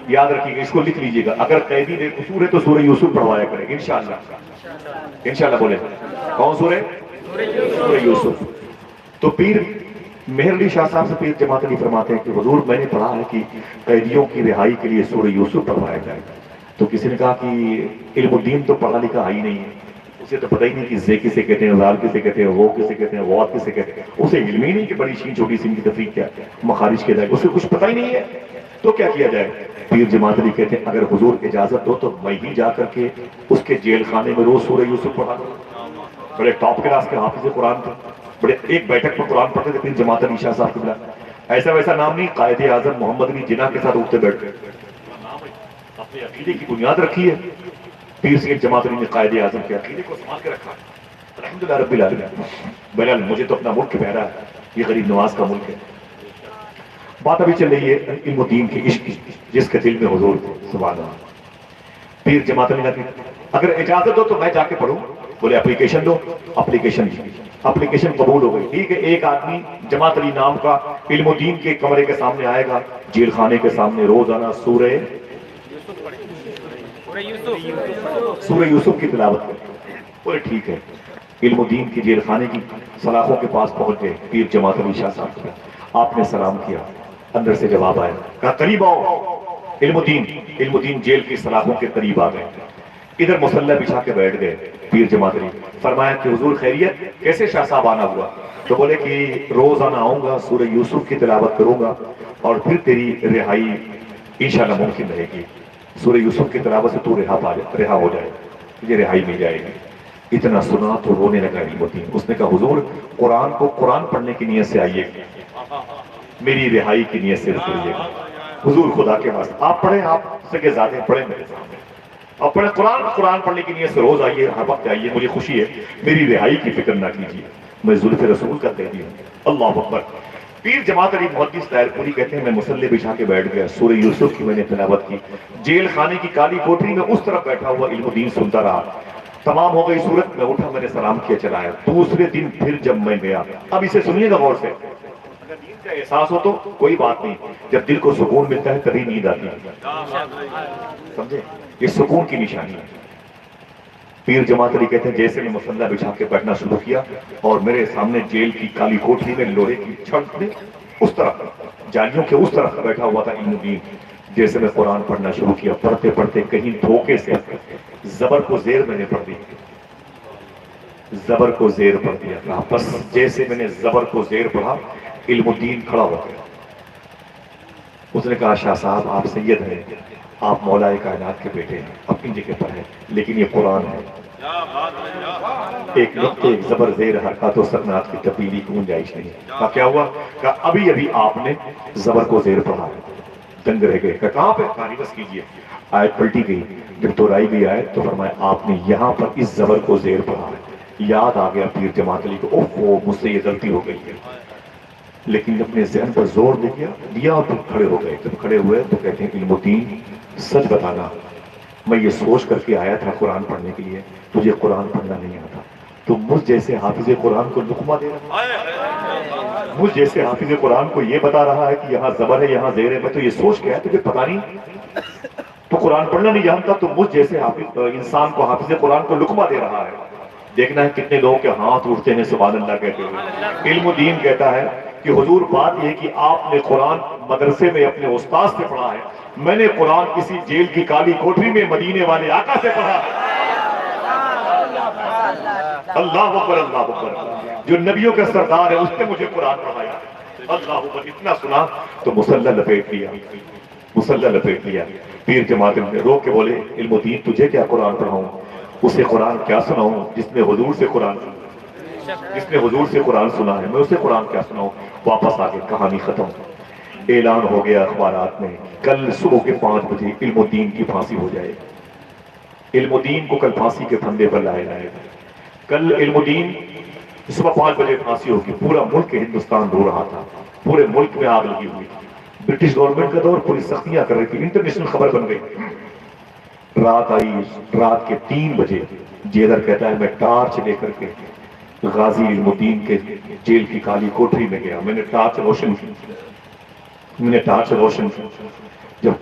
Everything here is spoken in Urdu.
یاد رکھیے گا، اس کو لکھ لیجیے گا، اگر قیدی بے قصور ہے تو سورہ یوسف پڑھوایا کرے انشاءاللہ، انشاءاللہ بولے کون سورہ؟ سورہ یوسف۔ تو پیر مہر علی شاہ صاحب سے پیر جماعت علی فرماتے ہیں کہ حضور میں نے پڑھا ہے کہ قیدیوں کی رہائی کے لیے سورہ یوسف پڑھوایا جائے۔ تو کسی نے کہا کہ علم الدین تو پڑھا لکھا ہی نہیں ہے، اسے تو پتہ ہی نہیں کہ زے کسے کہتے ہیں، زال کسے کہتے ہیں، وہ کسے کہتے ہیں، وات کسے کہتے ہیں، اسے علم ہی نہیں کہ بڑی شین چھوٹی سی ان کی تفریق کیا مخارج کے جائے، اسے کچھ پتہ ہی نہیں ہے، تو کیا کیا جائے؟ پیر جماعت علی کہتے ہیں اگر حضور اجازت دو تو میں ہی جا کر کے اس کے جیل خانے میں روز سورہ یوسف پڑھا دوں۔ بڑے ٹاپ کلاس کے حافظ قرآن تھے، بڑے ایک بیٹھک پر قرآن پڑھتے تھے پیر جماعت علی شاہ صاحب قبلہ۔ ایسا ویسا نام نہیں، قائد اعظم محمد علی جناح کے ساتھ اٹھتے بیٹھتے، اپنے عقیدے کی بنیاد رکھی ہے۔ پیر سید جماعت علی نے قائد اعظم کے عقیدے کو سنبھال کے رکھا، الحمدللہ رب العالمین۔ بہرحال مجھے تو اپنا ملک پیارا ہے، یہ غریب نواز کا ملک ہے۔ بات ابھی چل رہی ہے علم الدین کی، عشق کی، جس کے دل میں حضور تھے، سبحان اللہ۔ پیر جماعت علی نے اگر اجازت ہو تو میں جا کے پڑھوں، بولے اپلیکیشن دو، اپلیکیشن قبول ہو گئی، ٹھیک ہے۔ ایک آدمی جماعت علی نام کا علم الدین کے کمرے کے سامنے آئے گا، جیل خانے کے سامنے روزانہ سورہ یوسف کی تلاوت کرے، بولے ٹھیک ہے۔ علم الدین کی جیل خانے کی سلاخوں کے پاس پہنچ گئے پیر جماعت علی شاہ صاحب کو، آپ نے سلام کیا، اندر سے جواب آیا، کہا قریب آؤ۔ علم الدین جیل کی سلاخوں کے قریب آ گئے، ادھر مسلح بچھا کے بیٹھ گئے۔ پیر جماعت علی فرمایا کہ حضور خیریت، کیسے شاہ صاحب آنا ہوا؟ تو بولے کہ روزانہ آؤں گا، سورہ یوسف کی تلاوت کروں گا اور پھر تیری رہائی انشاءاللہ ممکن رہے گی، سورہ یوسف کی تلاوت سے تو رہا ہو جائے، تجھے رہائی مل جائے گی۔ اتنا سنا تو رونے لگا علم الدین، اس نے کہا حضور قرآن پڑھنے کی نیت سے آئیے، میری رہائی کی نیت سے رکھیے گا۔ حضور خدا کے واسطے آپ پڑھیں، آپ سگے زادے پڑھیں میرے سامنے، اور پڑھیں قرآن پڑھنے کی نیت سے روز آئیے، ہر وقت آئیے، مجھے خوشی ہے، میری رہائی کی فکر نہ کیجیے، میں زلف رسول کا قیدی ہوں۔ اللہ اکبر۔ پیر جماعت علی محدث طاہر پوری کہتے ہیں میں مسلح بچھا کے بیٹھ گیا، سورہ یوسف کی میں نے تلاوت کی، جیل خانے کی کالی کوٹری میں اس طرف بیٹھا ہوا علم الدین سنتا رہا، تمام ہو گئی صورت، میں اٹھا، میں نے سلام کیا، چلا آیا۔ دوسرے دن پھر جب میں گیا، اب اسے سنیے گا غور سے، اگر نیند کا احساس ہو تو کوئی بات نہیں، جب دل کو سکون ملتا ہے تبھی نیند آتی ہے، سمجھے؟ یہ سکون کی نشانی ہے۔ پیر جماعت علی کہتے ہیں جیسے میں مسلح بچھا کے بیٹھنا شروع کیا اور میرے سامنے جیل کی کالی کوٹری میں لوہے کی چھڑ میں اس طرف جالیوں کے اس طرف بیٹھا ہوا تھا علم الدین، جیسے میں قرآن پڑھنا شروع کیا، پڑھتے پڑھتے کہیں دھوکے سے زبر کو زیر میں نے پڑھ دی، زبر کو زیر پڑھ دیا، بس جیسے میں نے زبر کو زیر پڑھا علم الدین کھڑا ہو گیا۔ اس نے کہا شاہ صاحب آپ سید ہیں، آپ مولا کائنات کے بیٹے ہیں، اپنی جگہ پر ہیں، لیکن یہ قرآن ہے، ایک نقطے ایک زبر زیر حرکات و سکنات کی تبدیلی کی گنجائش نہیں۔ کہا کیا ہوا؟ کہا ابھی آپ نے زبر کو زیر پڑھا ہے، دنگ رہ گئے، کہا کہاں پہ؟ کہانی بس کیجئے۔ آیت پلٹی گئی، جب دہرائی گئی آیت تو فرمایا آپ نے یہاں پر اس زبر کو زیر پڑھا ہے۔ یاد آ گیا پیر جماعت علی کو، اوہ مجھ سے یہ غلطی ہو گئی ہے، لیکن اپنے ذہن پر زور دیا اور پھر کھڑے ہو گئے۔ جب کھڑے ہوئے تو کہتے ہیں علم الدین سچ بتانا، میں یہ سوچ کر کے آیا تھا قرآن پڑھنے کے لیے، تجھے قرآن پڑھنا نہیں آتا، تو مجھ جیسے حافظ قرآن کو لقمہ دے رہا ہے، مجھ جیسے حافظ قرآن کو یہ بتا رہا ہے کہ یہاں زبر ہے یہاں زیر ہے، میں تو یہ سوچ کے آیا تجھے پتا نہیں، تو قرآن پڑھنا نہیں جانتا، تو مجھ جیسے انسان کو حافظ قرآن کو لقمہ دے رہا ہے۔ دیکھنا ہے کتنے لوگ کے ہاتھ اٹھتے ہیں سبحان اللہ کہتے ہوئے۔ علم الدین کہتا ہے کہ حضور بات یہ کہ آپ نے قرآن مدرسے میں اپنے استاد سے پڑھا ہے، میں نے قرآن کسی جیل کی کالی کوٹری میں مدینے والے آقا سے پڑھا۔ اللہ اکبر اللہ اکبر، جو نبیوں کے سردار ہے اس نے مجھے قرآن پڑھایا۔ اللہ اکبر، اتنا سنا تو مسلح لپیٹ لیا۔ پیر جماعت نے رو کے بولے علم الدین تجھے کیا قرآن پڑھاؤں، اسے قرآن کیا سناؤں جس نے حضور سے قرآن سنا ہے، میں اسے قرآن کیا سناؤں۔ واپس آ کے کہانی ختم، اعلان ہو گیا اخبارات میں کل صبح کے 5 بجے علم الدین کی پھانسی ہو جائے، علم الدین کو کل پھانسی کے پھندے پر لایا جائے گا، کل علم الدین صبح 5 بجے پھانسی ہوگی۔ پورا ملک ہندوستان رو رہا تھا، پورے ملک میں آگ لگی ہوئی تھی، برٹش گورنمنٹ کا دور پوری سختیاں کر رہی تھی، انٹرنیشنل خبر بن گئی۔ رات آئی، رات کے 3 بجے جیلر کہتا ہے میں ٹارچ لے کر کے غازی علم الدین کے جیل کی کالی کوٹری میں گیا، میں نے ٹارچ روشن کی، جب